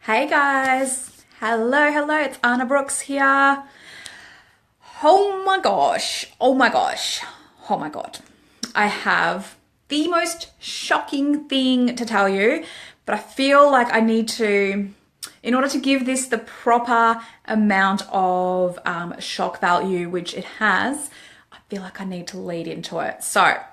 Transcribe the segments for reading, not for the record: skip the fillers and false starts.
Hey guys, hello, it's Anna Brooks here. Oh my gosh, oh my gosh, oh my god. I have the most shocking thing to tell you, but I feel like I need to, in order to give this the proper amount of shock value which it has, I feel like I need to lead into it. So. I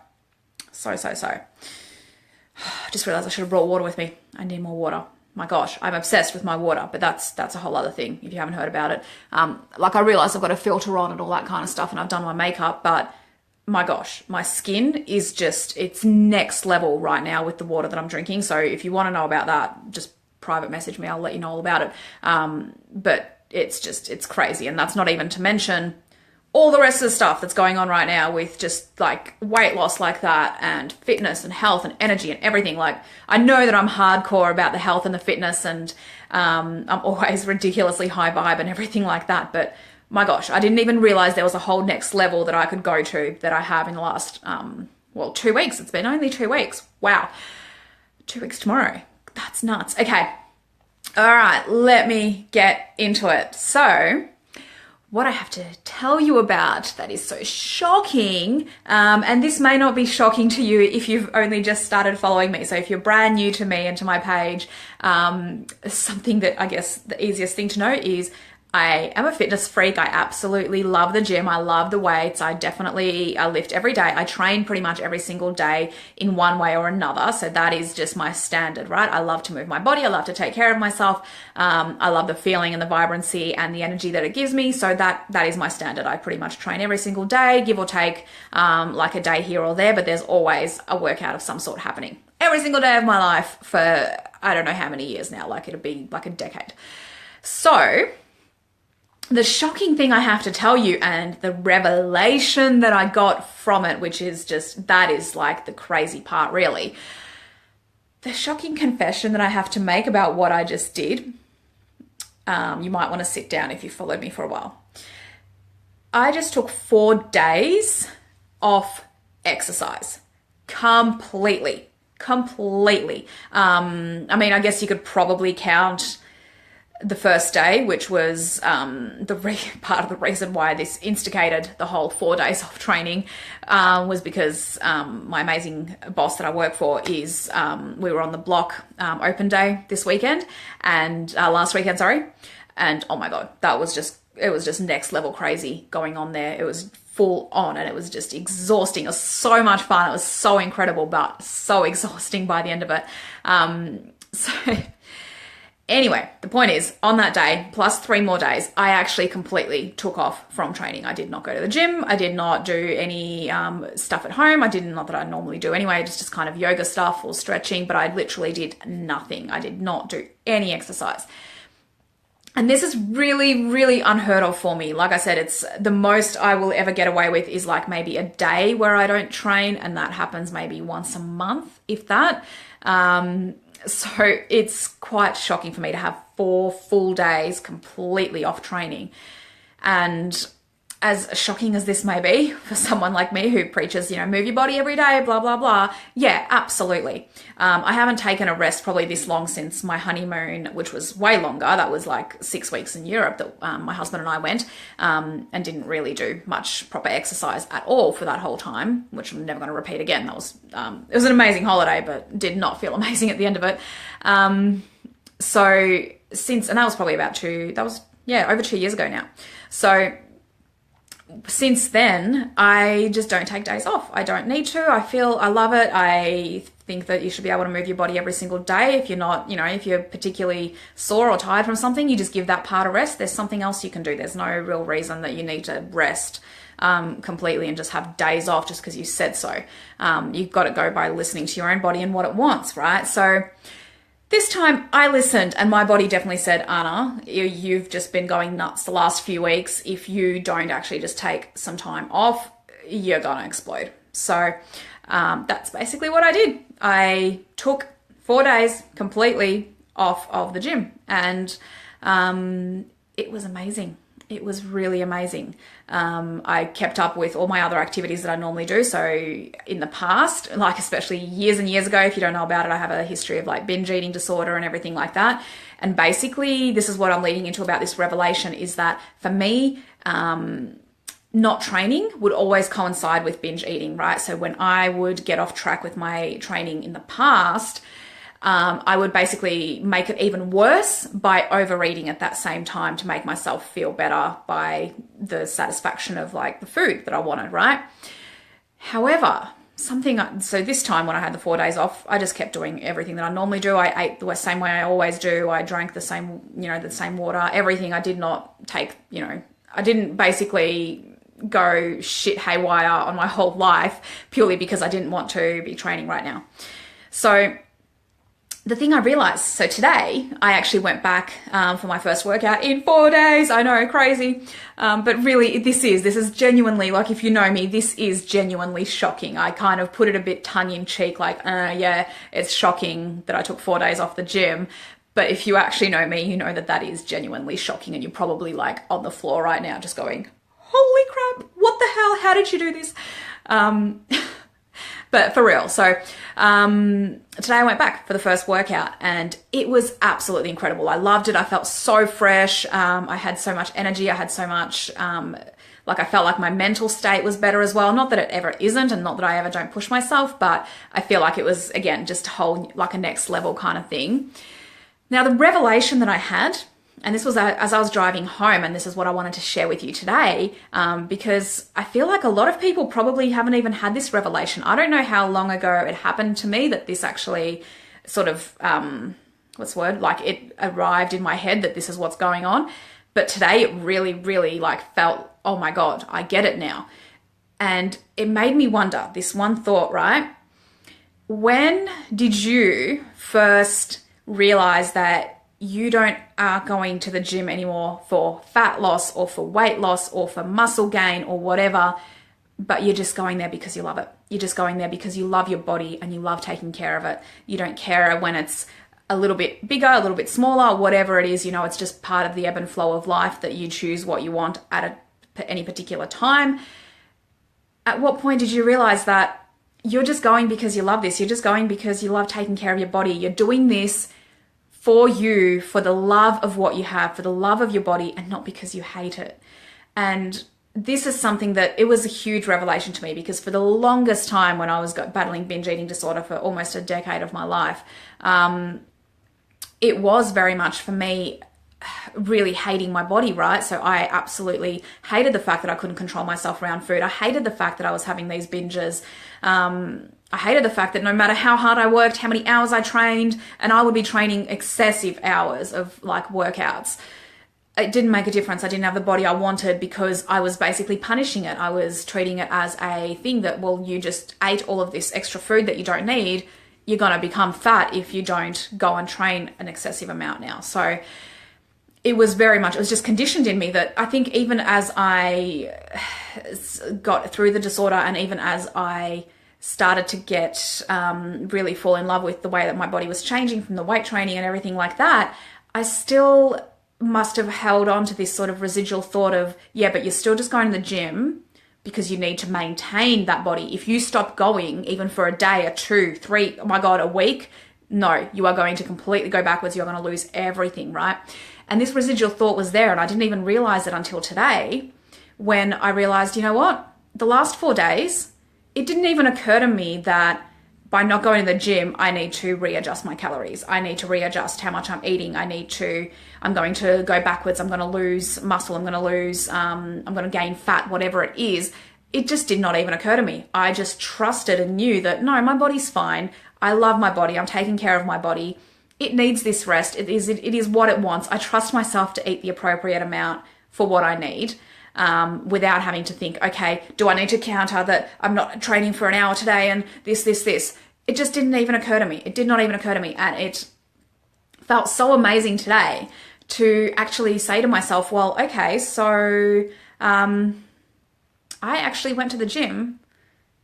just realized I should have brought water with me. I need more water. My gosh, I'm obsessed with my water, but that's a whole other thing if you haven't heard about it. Like I realized I've got a filter on and all that kind of stuff, and I've done my makeup, but my gosh, my skin is just, it's next level right now with the water that I'm drinking. So if you want to know about that, just private message me. I'll let you know all about it. But it's crazy. And that's not even to mention all the rest of the stuff that's going on right now with just like weight loss like that and fitness and health and energy and everything. Like I know that I'm hardcore about the health and the fitness and I'm always ridiculously high vibe and everything like that. But my gosh, I didn't even realize there was a whole next level that I could go to that I have in the last, 2 weeks. It's been only 2 weeks. Wow. 2 weeks tomorrow. That's nuts. Okay. All right. Let me get into it. So what I have to tell you about that is so shocking, and this may not be shocking to you if you've only just started following me. So if you're brand new to me and to my page, something that I guess the easiest thing to know is I am a fitness freak. I absolutely love the gym. I love the weights. I lift every day. I train pretty much every single day in one way or another. So that is just my standard, right? I love to move my body. I love to take care of myself. I love the feeling and the vibrancy and the energy that it gives me. So that is my standard. I pretty much train every single day, give or take, like a day here or there, but there's always a workout of some sort happening every single day of my life for I don't know how many years now. Like it'll be like a decade. So the shocking thing I have to tell you and the revelation that I got from it, which is just, that is like the crazy part really. The shocking confession that I have to make about what I just did, you might want to sit down if you followed me for a while. I just took 4 days off exercise. Completely. I guess you could probably count the first day, which was part of the reason why this instigated the whole 4 days of training, was because my amazing boss that I work for is, we were on the block open day this weekend and last weekend, sorry. And oh my God, it was just next level crazy going on there. It was full on and it was just exhausting. It was so much fun. It was so incredible, but so exhausting by the end of it. Anyway, the point is, on that day, plus 3 more days, I actually completely took off from training. I did not go to the gym. I did not do any stuff at home. Not that I normally do anyway, just kind of yoga stuff or stretching, but I literally did nothing. I did not do any exercise. And this is really, really unheard of for me. Like I said, it's the most I will ever get away with is like maybe a day where I don't train, and that happens maybe once a month, if that. So it's quite shocking for me to have 4 full days completely off training. And as shocking as this may be for someone like me who preaches, move your body every day, blah, blah, blah. Yeah, absolutely. I haven't taken a rest probably this long since my honeymoon, which was way longer. That was like 6 weeks in Europe that my husband and I went, and didn't really do much proper exercise at all for that whole time, which I'm never going to repeat again. It was an amazing holiday, but did not feel amazing at the end of it. And that was probably over 2 years ago now. So since then, I just don't take days off. I don't need to. I love it. I think that you should be able to move your body every single day. If you're not, if you're particularly sore or tired from something, you just give that part a rest. There's something else you can do. There's no real reason that you need to rest completely and just have days off just because you said so. You've got to go by listening to your own body and what it wants, right? So this time I listened and my body definitely said, Anna, you've just been going nuts the last few weeks. If you don't actually just take some time off, you're going to explode. So that's basically what I did. I took 4 days completely off of the gym and it was amazing. It was really amazing. I kept up with all my other activities that I normally do. So in the past, like especially years and years ago, if you don't know about it, I have a history of like binge eating disorder and everything like that. And basically, this is what I'm leading into about this revelation, is that for me, not training would always coincide with binge eating, right? So when I would get off track with my training in the past, I would basically make it even worse by overeating at that same time to make myself feel better by the satisfaction of like the food that I wanted, right? However, so this time when I had the 4 days off, I just kept doing everything that I normally do. I ate the same way I always do. I drank the same, the same water, everything. I did not take, I didn't basically go shit haywire on my whole life purely because I didn't want to be training right now. So the thing I realized, so today I actually went back for my first workout in 4 days. I know, crazy. But really this is genuinely, like, if you know me, this is genuinely shocking. I kind of put it a bit tongue in cheek, like, yeah, it's shocking that I took 4 days off the gym. But if you actually know me, you know that that is genuinely shocking. And you're probably like on the floor right now just going, holy crap, what the hell? How did you do this? But for real. So today I went back for the first workout and it was absolutely incredible. I loved it. I felt so fresh. I had so much energy. I had so much, I felt like my mental state was better as well. Not that it ever isn't, and not that I ever don't push myself, but I feel like it was, again, just like a next level kind of thing. Now, the revelation that I had, and this was as I was driving home, and this is what I wanted to share with you today, because I feel like a lot of people probably haven't even had this revelation. I don't know how long ago it happened to me that this actually sort of, like it arrived in my head that this is what's going on. But today it really, really felt, oh my God, I get it now. And it made me wonder, this one thought, right? When did you first realize that you aren't going to the gym anymore for fat loss or for weight loss or for muscle gain or whatever, but you're just going there because you love it? You're just going there because you love your body and you love taking care of it. You don't care when it's a little bit bigger, a little bit smaller, whatever it is, it's just part of the ebb and flow of life that you choose what you want at any particular time. At what point did you realize that you're just going because you love this? You're just going because you love taking care of your body. You're doing this for you, for the love of what you have, for the love of your body, and not because you hate it. And this is something that it was a huge revelation to me, because for the longest time when I was battling binge eating disorder for almost a decade of my life, it was very much for me really hating my body, right? So I absolutely hated the fact that I couldn't control myself around food. I hated the fact that I was having these binges. I hated the fact that no matter how hard I worked, how many hours I trained, and I would be training excessive hours of workouts, it didn't make a difference. I didn't have the body I wanted because I was basically punishing it. I was treating it as a thing that, well, you just ate all of this extra food that you don't need. You're going to become fat if you don't go and train an excessive amount now. So it was just conditioned in me that I think even as I got through the disorder and even as I started to get really fall in love with the way that my body was changing from the weight training and everything like that, I still must have held on to this sort of residual thought of, yeah, but you're still just going to the gym because you need to maintain that body. If you stop going even for a day or 2, 3, oh my God, a week, no, you are going to completely go backwards. You're going to lose everything, right? And this residual thought was there, and I didn't even realize it until today when I realized, you know what? The last 4 days, it didn't even occur to me that by not going to the gym, I need to readjust my calories. I need to readjust how much I'm eating. I'm going to go backwards. I'm going to lose muscle. I'm going to gain fat, whatever it is. It just did not even occur to me. I just trusted and knew that, no, my body's fine. I love my body. I'm taking care of my body. It needs this rest. It is what it wants. I trust myself to eat the appropriate amount for what I need, without having to think, okay, do I need to counter that I'm not training for an hour today and this. It just didn't even occur to me. It did not even occur to me. And it felt so amazing today to actually say to myself, well, okay, so I actually went to the gym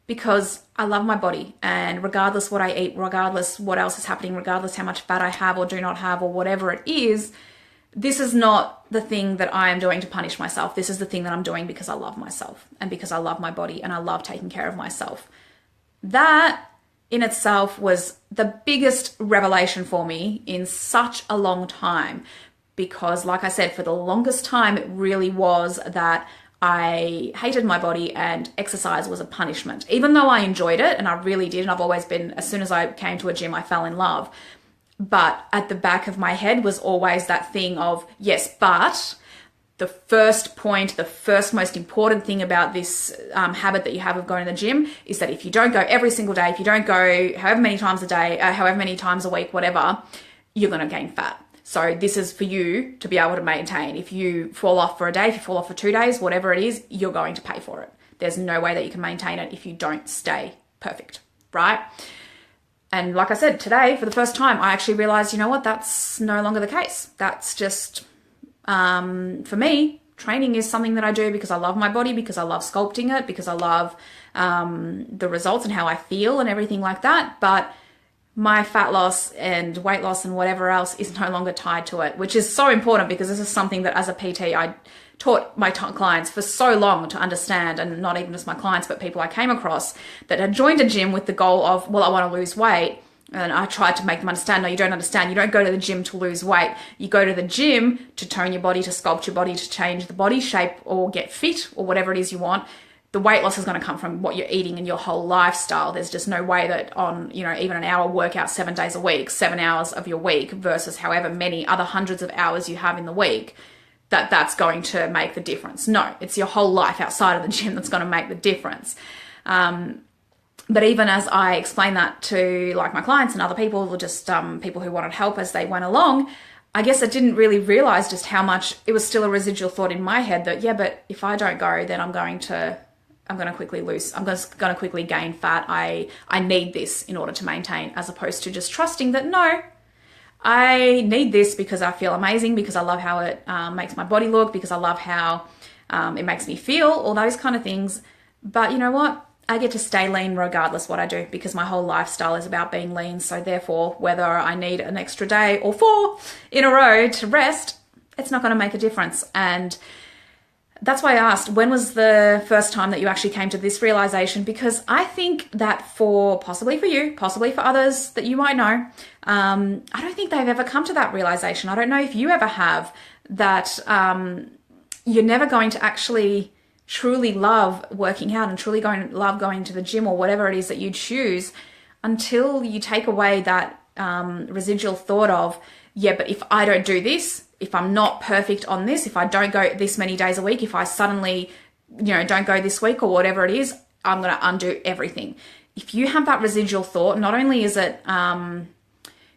because I love my body, and regardless what I eat, regardless what else is happening, regardless how much fat I have or do not have or whatever it is, this is not the thing that I am doing to punish myself. This is the thing that I'm doing because I love myself and because I love my body and I love taking care of myself. That in itself was the biggest revelation for me in such a long time, because like I said, for the longest time, it really was that I hated my body and exercise was a punishment, even though I enjoyed it. And I really did. And I've always been, as soon as I came to a gym, I fell in love. But at the back of my head was always that thing of, yes, but the first point, the first most important thing about this habit that you have of going to the gym is that if you don't go every single day, if you don't go however many times a day, however many times a week, whatever, you're going to gain fat. So this is for you to be able to maintain. If you fall off for a day, if you fall off for 2 days, whatever it is, you're going to pay for it. There's no way that you can maintain it if you don't stay perfect, right? And like I said, today, for the first time, I actually realized, you know what, that's no longer the case. That's just, for me, training is something that I do because I love my body, because I love sculpting it, because I love the results and how I feel and everything like that. But my fat loss and weight loss and whatever else is no longer tied to it, which is so important, because this is something that as a PT, I taught my clients for so long to understand, and not even just my clients, but people I came across that had joined a gym with the goal of, well, I want to lose weight. And I tried to make them understand, no, you don't understand. You don't go to the gym to lose weight. You go to the gym to tone your body, to sculpt your body, to change the body shape or get fit or whatever it is you want. The weight loss is going to come from what you're eating and your whole lifestyle. There's just no way that on, even an hour workout 7 days a week, 7 hours of your week versus however many other hundreds of hours you have in the week, that's going to make the difference. No, it's your whole life outside of the gym that's going to make the difference. But even as I explained that to like my clients and other people, or just people who wanted help as they went along, I guess I didn't really realize just how much it was still a residual thought in my head that, yeah, but if I don't go, then I'm going to quickly lose. I'm going to quickly gain fat. I need this in order to maintain, as opposed to just trusting that, no, I need this because I feel amazing, because I love how it makes my body look, because I love how it makes me feel, all those kind of things. But you know what? I get to stay lean regardless what I do, because my whole lifestyle is about being lean. So therefore, whether I need an extra day or 4 in a row to rest, it's not going to make a difference. And that's why I asked, when was the first time that you actually came to this realization? Because I think that possibly for you, possibly for others that you might know, I don't think they've ever come to that realization. I don't know if you ever have, that you're never going to actually truly love working out and truly love going to the gym or whatever it is that you choose, until you take away that residual thought of, yeah, but if I don't do this, if I'm not perfect on this, if I don't go this many days a week, if I suddenly, don't go this week or whatever it is, I'm going to undo everything. If you have that residual thought, not only is it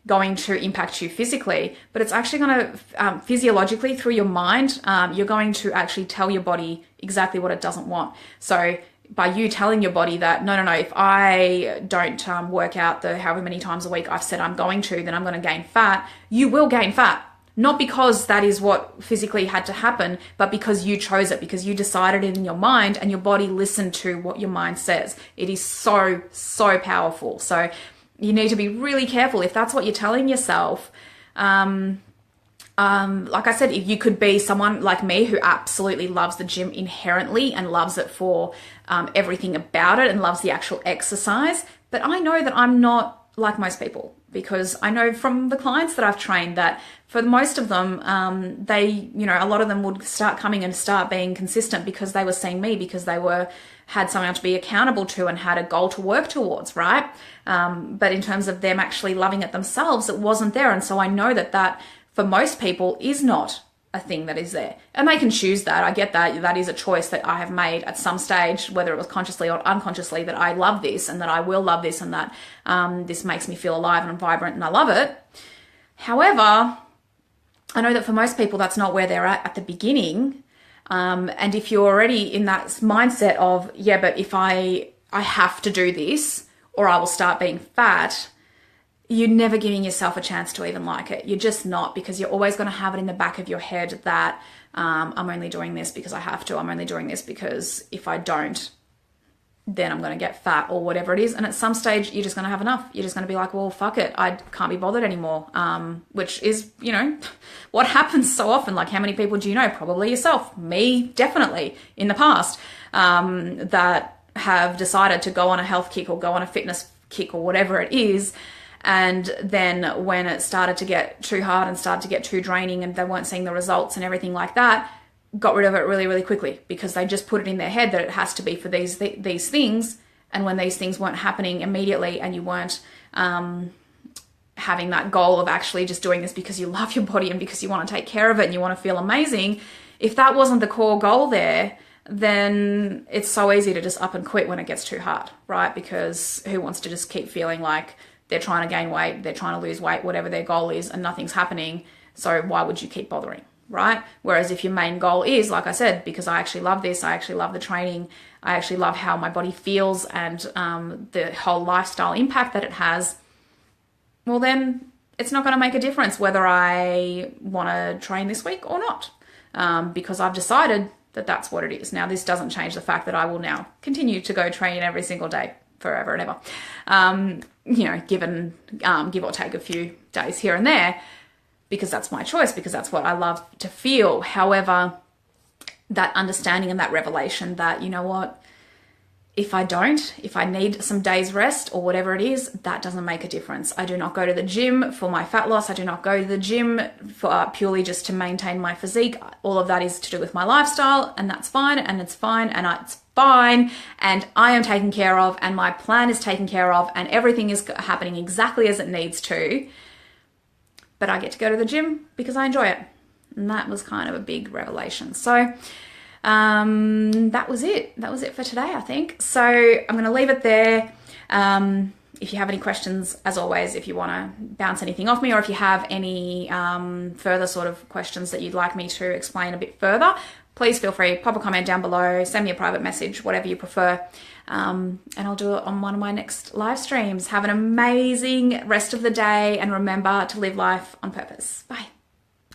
going to impact you physically, but it's actually going to physiologically, through your mind, you're going to actually tell your body exactly what it doesn't want. So by you telling your body that, no, if I don't work out the however many times a week I've said I'm going to, then I'm going to gain fat, you will gain fat. Not because that is what physically had to happen, but because you chose it, because you decided it in your mind and your body listened to what your mind says. It is so, so powerful. So you need to be really careful if that's what you're telling yourself. Like I said, if you could be someone like me who absolutely loves the gym inherently and loves it for everything about it and loves the actual exercise. But I know that I'm not like most people, because I know from the clients that I've trained that for most of them, they, a lot of them would start coming and start being consistent because they were seeing me, because they had someone to be accountable to and had a goal to work towards, right? But in terms of them actually loving it themselves, it wasn't there. And so I know that for most people is not a thing that is there. And they can choose that. I get that. That is a choice that I have made at some stage, whether it was consciously or unconsciously, that I love this and that I will love this and that this makes me feel alive and vibrant and I love it. However, I know that for most people, that's not where they're at the beginning. And if you're already in that mindset of, yeah, but if I have to do this or I will start being fat, you're never giving yourself a chance to even like it. You're just not, because you're always going to have it in the back of your head that I'm only doing this because I have to. I'm only doing this because if I don't, then I'm going to get fat or whatever it is. And at some stage, you're just going to have enough. You're just going to be like, well, fuck it. I can't be bothered anymore. Which is, you know, what happens so often. Like, how many people do you know? Probably yourself. Me, definitely, in the past, that have decided to go on a health kick or go on a fitness kick or whatever it is. And then when it started to get too hard and started to get too draining and they weren't seeing the results and everything like that, got rid of it really, really quickly because they just put it in their head that it has to be for these things. And when these things weren't happening immediately and you weren't having that goal of actually just doing this because you love your body and because you want to take care of it and you want to feel amazing, if that wasn't the core goal there, then it's so easy to just up and quit when it gets too hard, right? Because who wants to just keep feeling like they're trying to gain weight, they're trying to lose weight, whatever their goal is, and nothing's happening. So why would you keep bothering? Right? Whereas if your main goal is, like I said, because I actually love this, I actually love the training, I actually love how my body feels and the whole lifestyle impact that it has, well then it's not going to make a difference whether I want to train this week or not, because I've decided that that's what it is. Now, this doesn't change the fact that I will now continue to go train every single day forever and ever, you know, given give or take a few days here and there, because that's my choice, because that's what I love to feel. However, that understanding and that revelation that, you know what, if I need some days rest or whatever it is, that doesn't make a difference. I do not go to the gym for my fat loss. I do not go to the gym for purely just to maintain my physique. All of that is to do with my lifestyle, and that's fine, and it's fine, and it's fine, and I am taken care of, and my plan is taken care of, and everything is happening exactly as it needs to. But I get to go to the gym because I enjoy it. And that was kind of a big revelation. So that was it. That was it for today, I think. So I'm going to leave it there. If you have any questions, as always, if you want to bounce anything off me, or if you have any further sort of questions that you'd like me to explain a bit further, please feel free, pop a comment down below, send me a private message, whatever you prefer. And I'll do it on one of my next live streams. Have an amazing rest of the day, and remember to live life on purpose. Bye.